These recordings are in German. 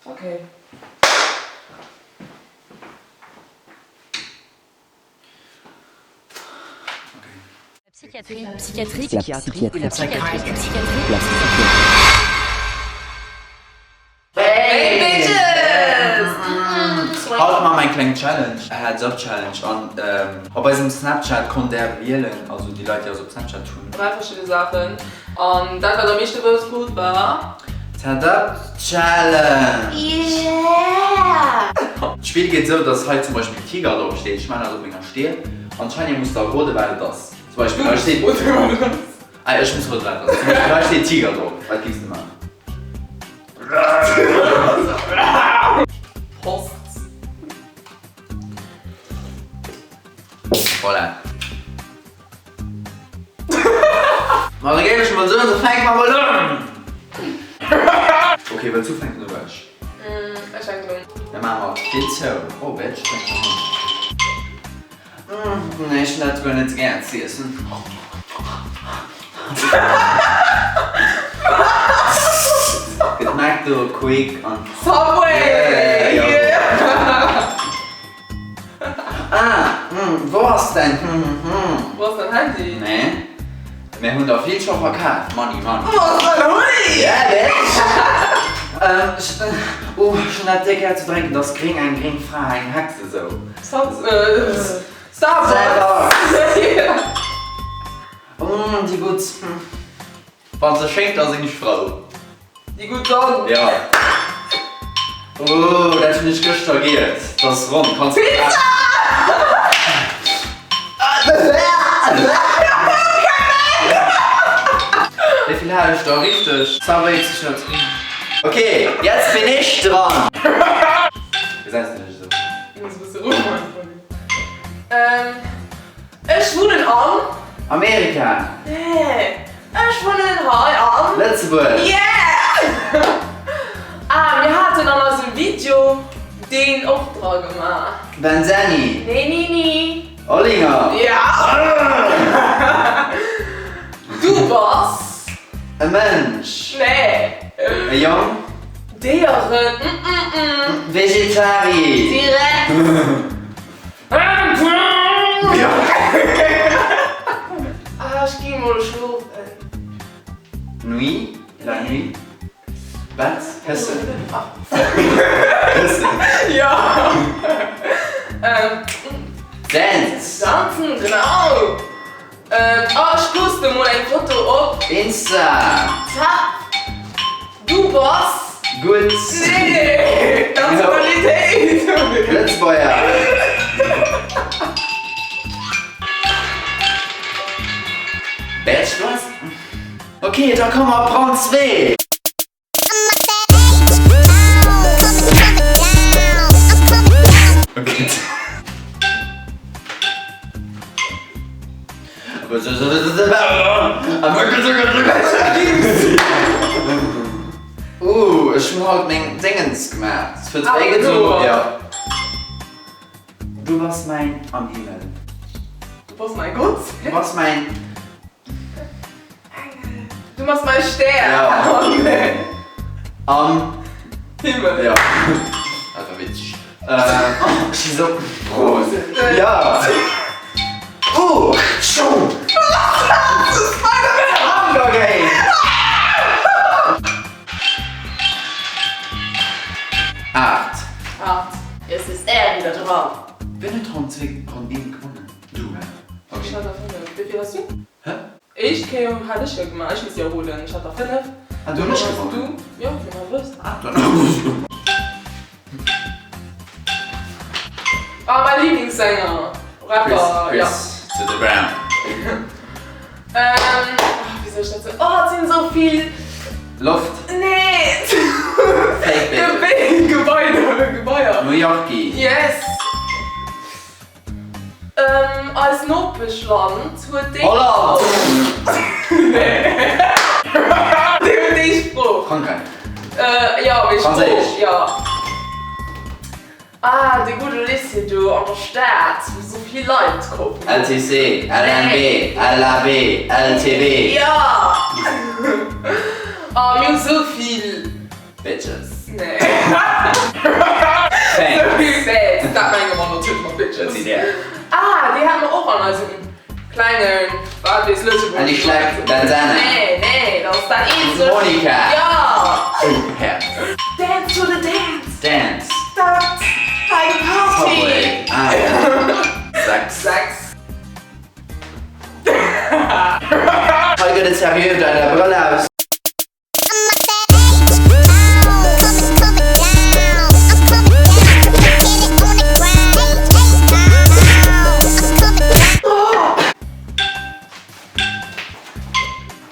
Okay. Psychiatrie. Hey, bitches! Halt mal mein kleinen Challenge. Hat Job-Challenge und bei diesem Snapchat konnte er wählen, also die Leute, die auf Snapchat tun. 3 verschiedene Sachen. Und das war der nächste, was gut war. Tada-Challenge! Yeah! Das Spiel geht so, dass halt zum Beispiel Tiger drauf steht. Ich meine, also wenn er steht. Und Shania muss da rote, weil das. Zum Beispiel, da steht. Ah, ich muss rot weiter. Zum Beispiel, da steht Tiger drauf. Was gibst du mal? Post. Voilà. Mal gebe ich mal so, so fängt man mal an. Okay, wenn du fängst, du weißt. Ich fängt an. Dann machen wir Pizza. Oh, Bitch, fängt an. Nee, ich würde gar nicht gern essen. Geschmeckt du quick und. Subway! Wo hast du denn? Wo ist dein Handy? Nee. Wir haben da viel schon verkauft. Money. Wo ist dein Hui? Ja, Bitch! Schon hat dicker zu trinken, das kriegen ein Gring frei, ein Haxe so. Starbucks! Die gut. Wann sie schenkt, also nicht Frau. Die gut dann. Ja. Das ist nicht gestagiert. Das ist rund. Kannst du. Pizza! Wie viel habe ich da richtig? Subway Psychiatrie. Okay, jetzt bin ich dran. Wie sagst du nicht so? Ich muss ein bisschen ruhig machen. Ich wohne in Arm. Amerika. Nee. Ich wohne in Arm. Letzteburg. Yeah! Wir hatten dann aus dem Video den Auftrag gemacht. Benzani. Nee. Ollinger. Ja! Du warst? Ein Mensch. Nee. Ein Jung. Deren. Vegetarier. Direkt. Ja. Ich geh mal schlafen. Nuit. La nuit. Bad. Hessen. Ja. Dance. Tanzen, genau. Ich poste mal ein Foto auf. Insta. Zack. Du warst? Gut. Nee. Das ist Qualität. Blitzbeuer. Batch was? Okay, da kommen wir Braun 2. Okay. Ich hab halt mein Dingens gemacht. Für zwei gezogen, ja. Du warst mein am Himmel. Du warst mein Gott. Du warst mein. Du machst mein Stern. Ja. Himmel. Ja. Einfach witzig. So. Prost. Ja. Schon. Das ist meine Hamburger Game. Acht. Es ist er wieder dran. Bin ich dran von ihm gewonnen? Du, ne? Ich Okay. hatte 5. Wie viel hast du? Hä? Ich hatte ich ja gemacht. Ich muss ja holen. Ich hatte 5. Ah, du nicht Was gewonnen? Du? Ja, ich bin nervös. Ah, dann. Mein Lieblingssänger. Rapper. Ja. Chris to the ground. Wie soll ich das sagen? Oh, es sind so viel. Luft. Nee. Fake bitte. Gebäude. New Yorkie. Yes. Als Notbeschland wird den. Holland. Nee. Den Spruch. Frankreich. Ja, wie Französisch. Spruch, ja. Die gute Liste, du, an der Stadt, wo so viele Leute kommen. LTC, LNB, LAB, LTB. Ja! Mir so viel Bitches. Nee. Thanks. Fett. Das meine ich natürlich mal bitte. Das ist der. Ah, die haben wir auch an also kleinen Barbies Lützeburg. Und ich schlag Tanzana. Nee, das ist dann Insel. Monika. Ja. Oh, Herz. Dance to the dance. Dance. That's like a party. Public. Ah, ja. Sag's. Sex. Holger, das seriös deine Brille aus.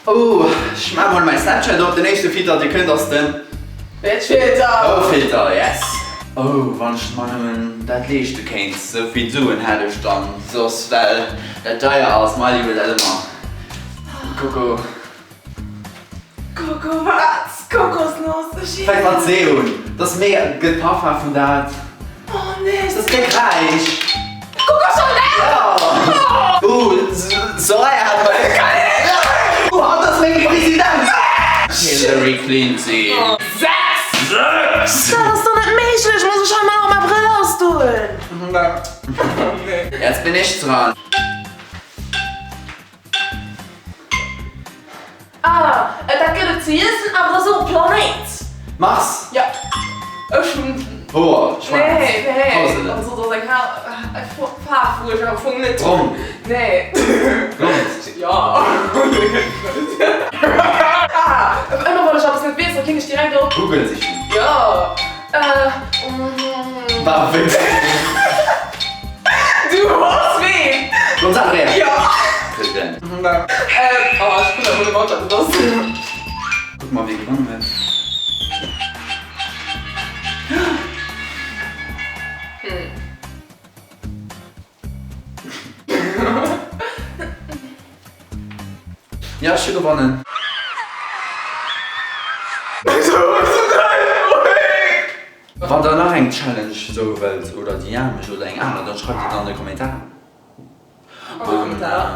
Oh, ich mach mal mein Snapchat auf den nächsten Filter, die könnt das denn. Filter. Oh, Filter, yes. Oh, wenn ich mal das Licht du kennst, so viel Suen hätte ich dann. So weil der teuer aus, mal lieber das immer. Coco. Coco was? Kokosnuss. Vielleicht mal sehen. Das ist mega gut Parfum von da. Oh nee. Das ist kein Reich. Coco Chanel. Ja. Soraya hat mal keine. Hat das wegen Präsident? Hillary Clinton. Sex. Sechs. Das ist doch nicht menschlich. Ich muss schon mal meine Brille austun. Nee. Jetzt bin ich dran. Ah, da geht es zu essen, aber so ein Planet. Mach's. Ja. Schon. Boah, Nee. Pause. Also, das ist ein Fahrfuhr, ich habe nicht. Drum. Nee. Grund. Ja. Ah, immer wenn ich etwas nicht weiß, dann klinge ich direkt auf. Google sich. Ja. Warum? Du hast wen? Gonçalo Rhea. Ja. Präsident. Oh, ich bin aber nicht weiter, das. Guck mal, wie gewonnen wird. Ja, schon gewonnen. Wenn da noch eine Challenge so willst oder dynamisch oder eine andere, dann schreib dir dann in die Kommentare.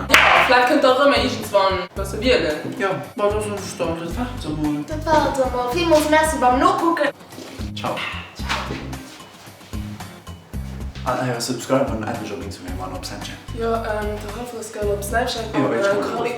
Ja, vielleicht könnt ihr auch immer irgendwann was wählen. Ja, aber das ist doch das Fach zum Mal. Das war doch mal. Vielmals merci beim Nachgucken. Ciao. Ja, subscribe und add mich auch zu mir, Mann, auf Snapchat. Ja, der Ralf ist geil auf Snapchat. Ja, ich gucke.